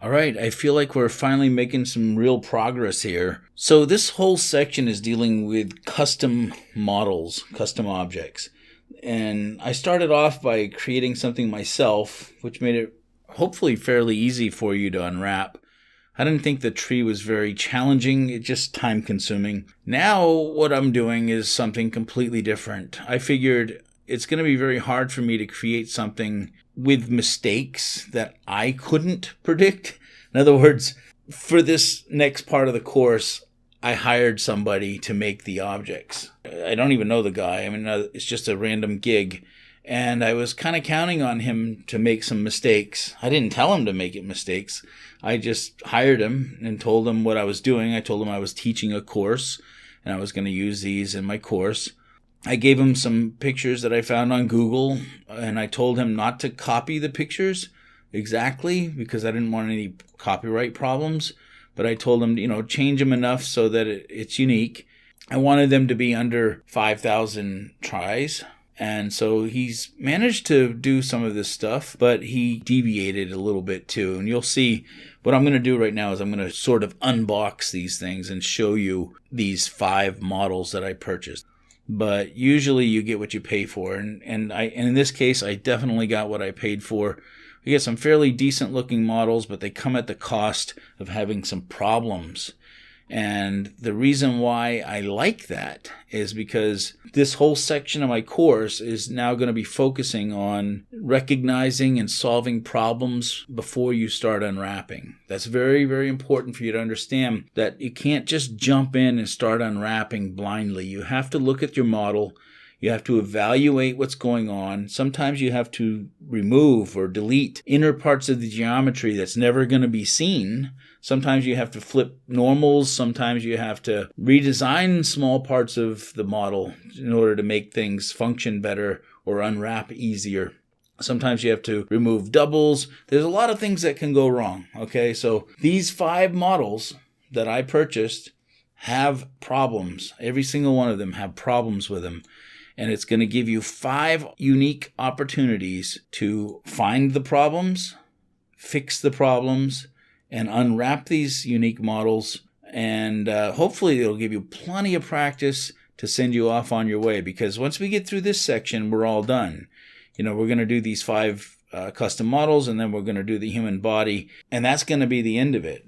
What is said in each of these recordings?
All right, I feel like we're finally making some real progress here. So this whole section is dealing with custom models, custom objects. And I started off by creating something myself, which made it hopefully fairly easy for you to unwrap. I didn't think the tree was very challenging, it's just time consuming. Now what I'm doing is something completely different. I figured it's going to be very hard for me to create something with mistakes that I couldn't predict. In other words, for this next part of the course, I hired somebody to make the objects. I don't even know the guy. I mean, it's just a random gig. And I was kind of counting on him to make some mistakes. I didn't tell him to make it mistakes. I just hired him and told him what I was doing. I told him I was teaching a course and I was going to use these in my course. I gave him some pictures that I found on Google, and I told him not to copy the pictures exactly because I didn't want any copyright problems. But I told him, change them enough so that it's unique. I wanted them to be under 5,000 tries. And so he's managed to do some of this stuff, but he deviated a little bit too. And you'll see what I'm going to do right now is I'm going to sort of unbox these things and show you these 5 models that I purchased. But usually you get what you pay for. And in this case, I definitely got what I paid for. We get some fairly decent looking models, but they come at the cost of having some problems. And the reason why I like that is because this whole section of my course is now going to be focusing on recognizing and solving problems before you start unwrapping. That's very, very important for you to understand that you can't just jump in and start unwrapping blindly. You have to look at your model. You have to evaluate what's going on. Sometimes you have to remove or delete inner parts of the geometry that's never going to be seen. Sometimes you have to flip normals. Sometimes you have to redesign small parts of the model in order to make things function better or unwrap easier. Sometimes you have to remove doubles. There's a lot of things that can go wrong. Okay, so these 5 models that I purchased have problems. Every single one of them have problems with them. And it's going to give you 5 unique opportunities to find the problems, fix the problems, and unwrap these unique models. And hopefully it'll give you plenty of practice to send you off on your way. Because once we get through this section, we're all done. We're going to do these 5 custom models, and then we're going to do the human body. And that's going to be the end of it.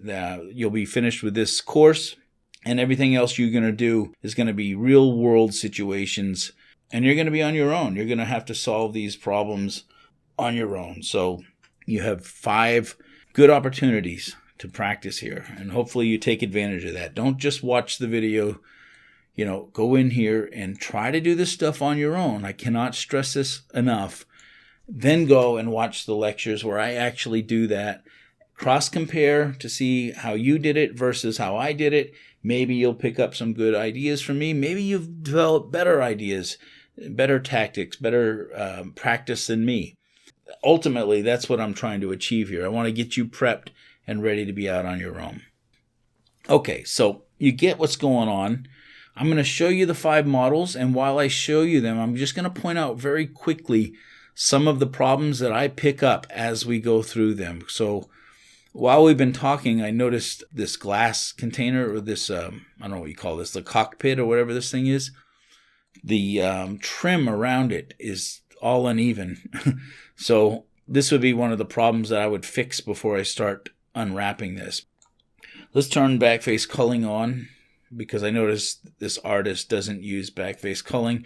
You'll be finished with this course, and everything else you're going to do is going to be real-world situations. And you're going to be on your own. You're going to have to solve these problems on your own. So you have 5 good opportunities to practice here. And hopefully you take advantage of that. Don't just watch the video. Go in here and try to do this stuff on your own. I cannot stress this enough. Then go and watch the lectures where I actually do that. Cross-compare to see how you did it versus how I did it. Maybe you'll pick up some good ideas from me. Maybe you've developed better ideas, better tactics, better practice than me. Ultimately, that's what I'm trying to achieve here. I want to get you prepped and ready to be out on your own. Okay, so you get what's going on. I'm going to show you the 5 models, and while I show you them, I'm just going to point out very quickly some of the problems that I pick up as we go through them. So while we've been talking, I noticed this glass container, or this, I don't know what you call this, the cockpit or whatever this thing is. The trim around it is all uneven. So this would be one of the problems that I would fix before I start unwrapping this. Let's turn backface culling on, because I noticed this artist doesn't use backface culling.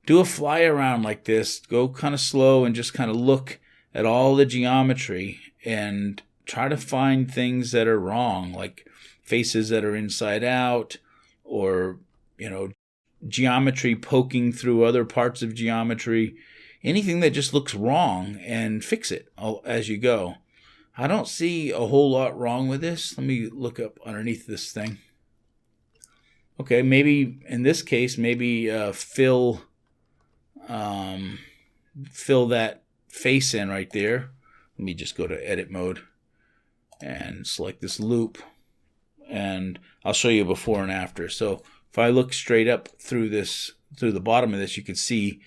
Do a fly around like this. Go kind of slow and just kind of look at all the geometry and try to find things that are wrong, like faces that are inside out, or, geometry poking through other parts of geometry. Anything that just looks wrong, and fix it as you go. I don't see a whole lot wrong with this. Let me look up underneath this thing. Okay, maybe in this case, fill that face in right there. Let me just go to edit mode and select this loop, and I'll show you before and after. So if I look straight up through the bottom of this, you can see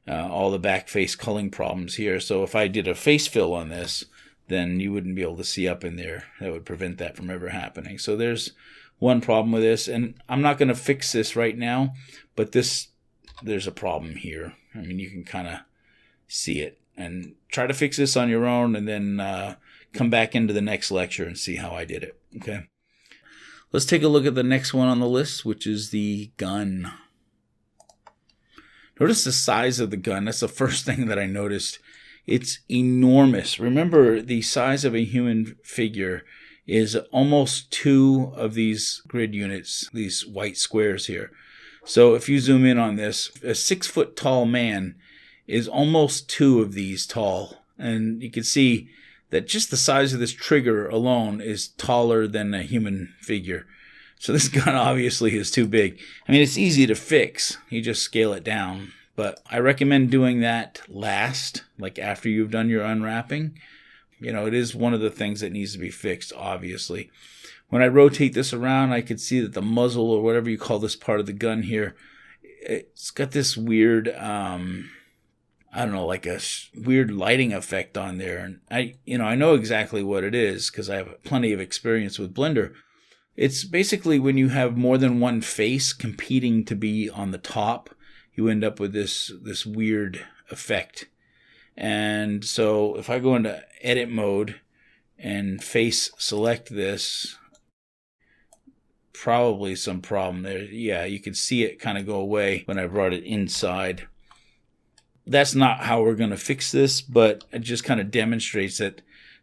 all the back face culling problems here. So if I did a face fill on this, then you wouldn't be able to see up in there. That would prevent that from ever happening. So there's one problem with this, and I'm not going to fix this right now, but there's a problem here. I mean, you can kind of see it, and try to fix this on your own, and then come back into the next lecture and see how I did it. Okay. Let's take a look at the next one on the list, which is the gun. Notice the size of the gun. That's the first thing that I noticed. It's enormous. Remember, the size of a human figure is almost 2 of these grid units, these white squares here. So if you zoom in on this, a 6-foot tall man is almost 2 of these tall. And you can see that just the size of this trigger alone is taller than a human figure. So this gun obviously is too big. I mean, it's easy to fix. You just scale it down. But I recommend doing that last, like after you've done your unwrapping. You know, it is one of the things that needs to be fixed, obviously. When I rotate this around, I could see that the muzzle, or whatever you call this part of the gun here, it's got this weird, I don't know, like a weird lighting effect on there. And I know exactly what it is because I have plenty of experience with Blender. It's basically when you have more than one face competing to be on the top, you end up with this weird effect. And so if I go into edit mode and face select this, probably some problem there. Yeah, you can see it kind of go away when I brought it inside. That's not how we're going to fix this, but it just kind of demonstrates that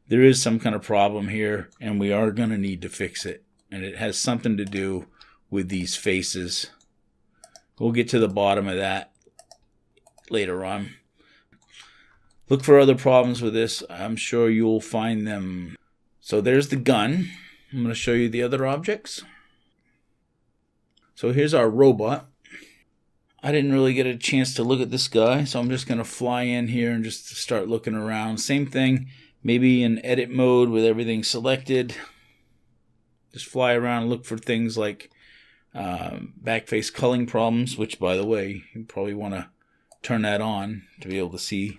there is some kind of problem here, and we are going to need to fix it. And it has something to do with these faces. We'll get to the bottom of that later on. Look for other problems with this. I'm sure you'll find them. So there's the gun. I'm going to show you the other objects. So here's our robot. I didn't really get a chance to look at this guy, so I'm just going to fly in here and just start looking around. Same thing, maybe in edit mode with everything selected. Just fly around and look for things like backface culling problems, which, by the way, you probably want to turn that on to be able to see.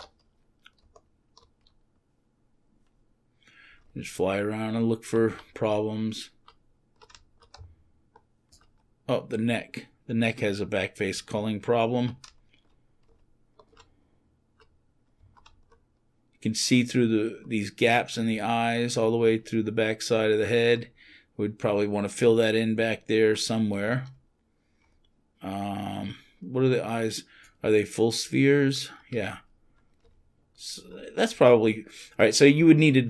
Just fly around and look for problems. Oh, the neck. The neck has a backface culling problem. You can see through these gaps in the eyes all the way through the back side of the head. We'd probably want to fill that in back there somewhere. What are the eyes? Are they full spheres? Yeah. So that's probably... All right, so you would need to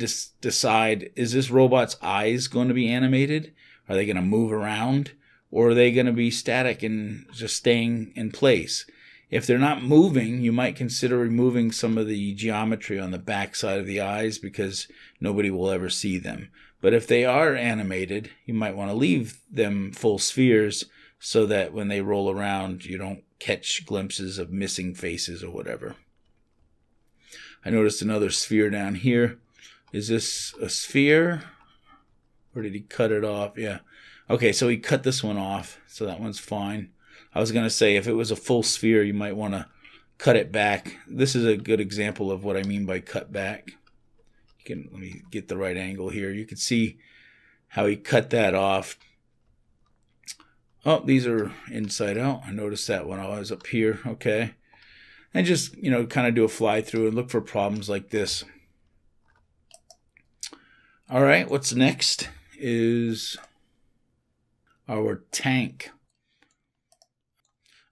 decide, is this robot's eyes going to be animated? Are they going to move around? Or are they going to be static and just staying in place? If they're not moving, you might consider removing some of the geometry on the back side of the eyes because nobody will ever see them. But if they are animated, you might want to leave them full spheres so that when they roll around, you don't catch glimpses of missing faces or whatever. I noticed another sphere down here. Is this a sphere? Or did he cut it off? Yeah. Okay, so he cut this one off, so that one's fine. I was going to say, if it was a full sphere, you might want to cut it back. This is a good example of what I mean by cut back. Let me get the right angle here. You can see how he cut that off. Oh, these are inside out. I noticed that when I was up here. Okay. And just, kind of do a fly through and look for problems like this. All right, what's next is our tank.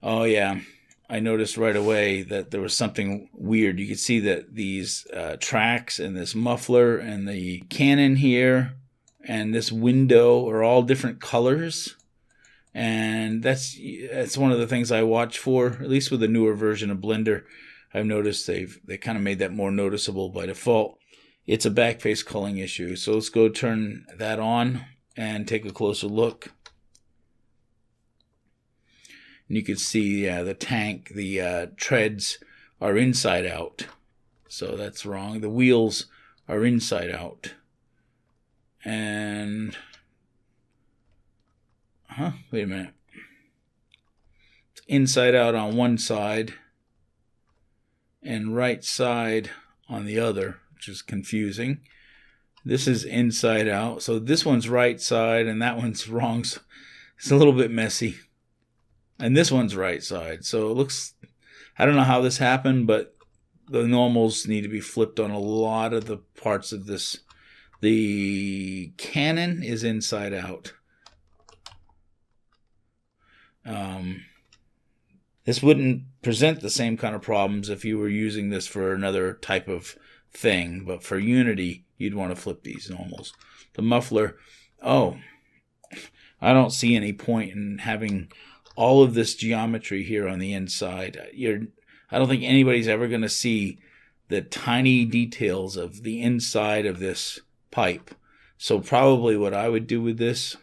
Oh, yeah. I noticed right away that there was something weird. You could see that these tracks and this muffler and the cannon here and this window are all different colors. And that's one of the things I watch for, at least with the newer version of Blender. I've noticed they kind of made that more noticeable by default. It's a backface culling issue. So let's go turn that on and take a closer look. And you can see, the tank, the treads are inside out. So that's wrong. The wheels are inside out. And, wait a minute. It's inside out on one side and right side on the other, which is confusing. This is inside out. So this one's right side and that one's wrong. So it's a little bit messy. And this one's right side. So it looks, I don't know how this happened, but the normals need to be flipped on a lot of the parts of this. The cannon is inside out. This wouldn't present the same kind of problems if you were using this for another type of thing, but for Unity, you'd want to flip these normals. The muffler, oh, I don't see any point in having all of this geometry here on the inside. I don't think anybody's ever going to see the tiny details of the inside of this pipe. So probably what I would do with this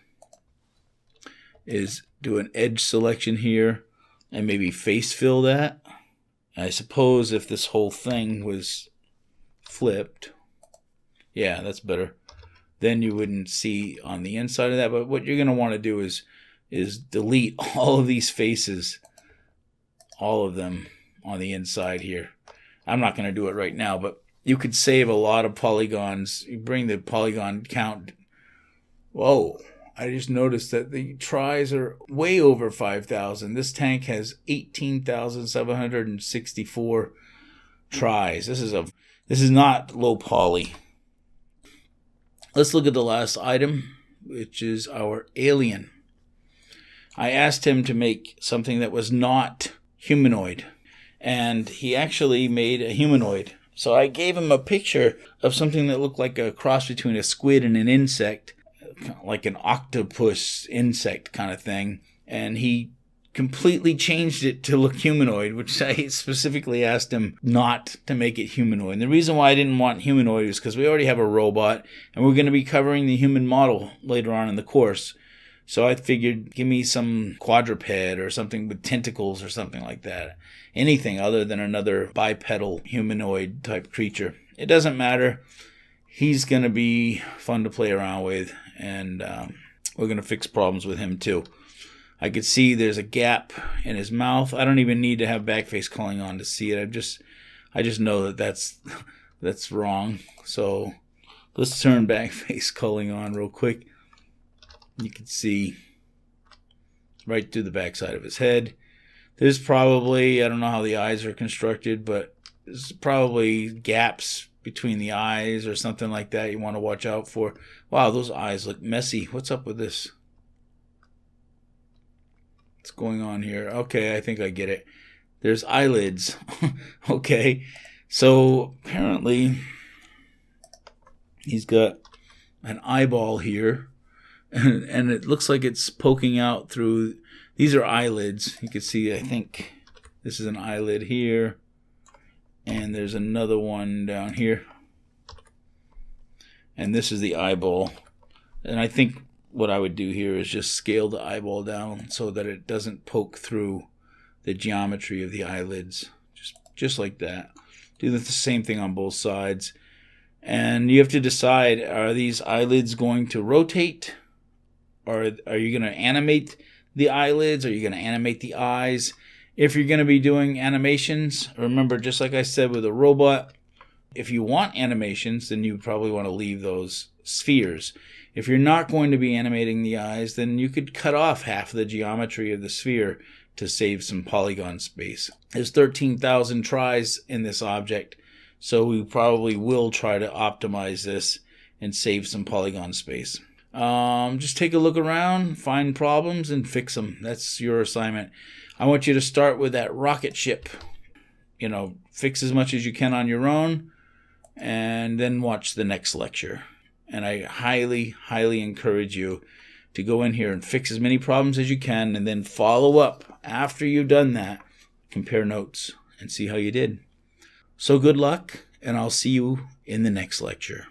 is do an edge selection here and maybe face fill that. I suppose if this whole thing was flipped, yeah, that's better, then you wouldn't see on the inside of that. But what you're going to want to do is delete all of these faces, all of them on the inside here. I'm not going to do it right now, but you could save a lot of polygons. You bring the polygon count. Whoa, I just noticed that the tries are way over 5,000. This tank has 18,764 tries. This is not low poly. Let's look at the last item, which is our alien. I asked him to make something that was not humanoid, and he actually made a humanoid. So I gave him a picture of something that looked like a cross between a squid and an insect, like an octopus insect kind of thing, and he completely changed it to look humanoid, which I specifically asked him not to make it humanoid. And the reason why I didn't want humanoid is because we already have a robot, and we're going to be covering the human model later on in the course. So I figured, give me some quadruped or something with tentacles or something like that. Anything other than another bipedal humanoid type creature. It doesn't matter. He's going to be fun to play around with, and we're going to fix problems with him too. I could see there's a gap in his mouth. I don't even need to have backface culling on to see it. I just know that that's wrong. So let's turn backface culling on real quick. You can see right through the backside of his head. There's probably, I don't know how the eyes are constructed, but there's probably gaps between the eyes or something like that you want to watch out for. Wow, those eyes look messy. What's up with this? What's going on here? Okay, I think I get it. There's eyelids. Okay, so apparently he's got an eyeball here. And it looks like it's poking out through. These are eyelids. You can see, I think this is an eyelid here. And there's another one down here. And this is the eyeball. And I think what I would do here is just scale the eyeball down so that it doesn't poke through the geometry of the eyelids. Just like that. Do the same thing on both sides. And you have to decide, are these eyelids going to rotate? Or are you going to animate the eyelids? Are you going to animate the eyes? If you're going to be doing animations, remember, just like I said with a robot, if you want animations, then you probably want to leave those spheres. If you're not going to be animating the eyes, then you could cut off half the geometry of the sphere to save some polygon space. There's 13,000 tries in this object, so we probably will try to optimize this and save some polygon space. Just take a look around, find problems, and fix them. That's your assignment. I want you to start with that rocket ship. Fix as much as you can on your own, and then watch the next lecture. And I highly, highly encourage you to go in here and fix as many problems as you can, and then follow up after you've done that. Compare notes and see how you did. So good luck, and I'll see you in the next lecture.